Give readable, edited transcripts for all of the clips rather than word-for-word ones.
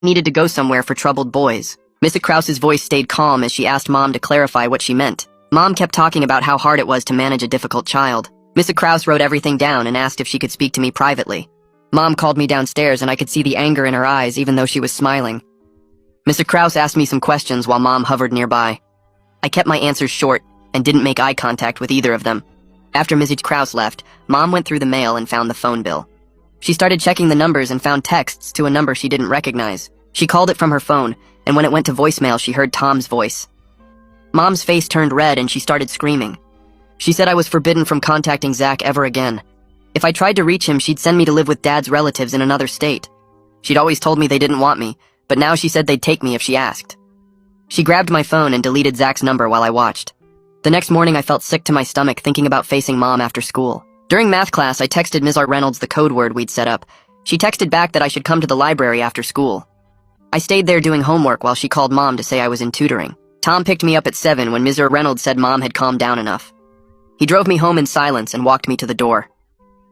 needed to go somewhere for troubled boys. Mrs. Krause's voice stayed calm as she asked Mom to clarify what she meant. Mom kept talking about how hard it was to manage a difficult child. Mrs. Krause wrote everything down and asked if she could speak to me privately. Mom called me downstairs and I could see the anger in her eyes even though she was smiling. Mr. Krause asked me some questions while Mom hovered nearby. I kept my answers short and didn't make eye contact with either of them. After Mrs. Krause left, Mom went through the mail and found the phone bill. She started checking the numbers and found texts to a number she didn't recognize. She called it from her phone, and when it went to voicemail, she heard Tom's voice. Mom's face turned red and she started screaming. She said I was forbidden from contacting Zach ever again. If I tried to reach him, she'd send me to live with Dad's relatives in another state. She'd always told me they didn't want me, but now she said they'd take me if she asked. She grabbed my phone and deleted Zach's number while I watched. The next morning, I felt sick to my stomach thinking about facing Mom after school. During math class, I texted Ms. R. Reynolds the code word we'd set up. She texted back that I should come to the library after school. I stayed there doing homework while she called Mom to say I was in tutoring. Tom picked me up at 7 when Ms. R. Reynolds said Mom had calmed down enough. He drove me home in silence and walked me to the door.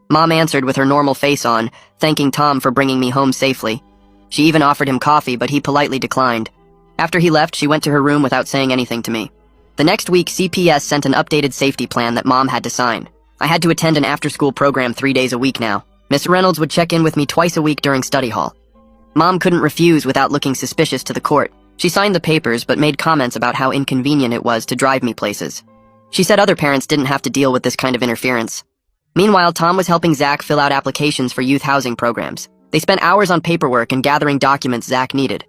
Mom answered with her normal face on, thanking Tom for bringing me home safely. She even offered him coffee, but he politely declined. After he left, she went to her room without saying anything to me. The next week, CPS sent an updated safety plan that Mom had to sign. I had to attend an after-school program 3 days a week now. Miss Reynolds would check in with me twice a week during study hall. Mom couldn't refuse without looking suspicious to the court. She signed the papers but made comments about how inconvenient it was to drive me places. She said other parents didn't have to deal with this kind of interference. Meanwhile, Tom was helping Zach fill out applications for youth housing programs. They spent hours on paperwork and gathering documents Zach needed.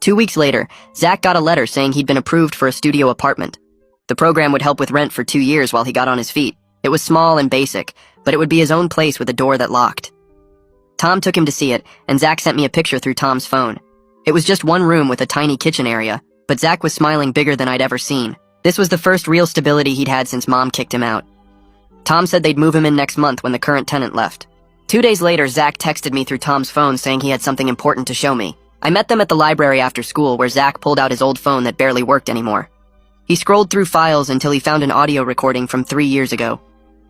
2 weeks later, Zach got a letter saying he'd been approved for a studio apartment. The program would help with rent for 2 years while he got on his feet. It was small and basic, but it would be his own place with a door that locked. Tom took him to see it, and Zach sent me a picture through Tom's phone. It was just one room with a tiny kitchen area, but Zach was smiling bigger than I'd ever seen. This was the first real stability he'd had since Mom kicked him out. Tom said they'd move him in next month when the current tenant left. 2 days later, Zach texted me through Tom's phone saying he had something important to show me. I met them at the library after school where Zach pulled out his old phone that barely worked anymore. He scrolled through files until he found an audio recording from 3 years ago.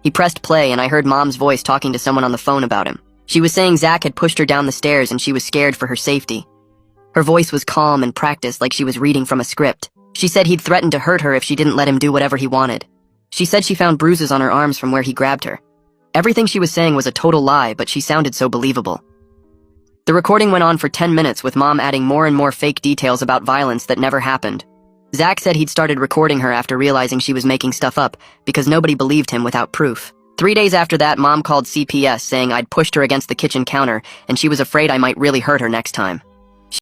He pressed play and I heard Mom's voice talking to someone on the phone about him. She was saying Zach had pushed her down the stairs and she was scared for her safety. Her voice was calm and practiced like she was reading from a script. She said he'd threatened to hurt her if she didn't let him do whatever he wanted. She said she found bruises on her arms from where he grabbed her. Everything she was saying was a total lie, but she sounded so believable. The recording went on for 10 minutes with Mom adding more and more fake details about violence that never happened. Zach said he'd started recording her after realizing she was making stuff up because nobody believed him without proof. 3 days after that, Mom called CPS saying I'd pushed her against the kitchen counter and she was afraid I might really hurt her next time.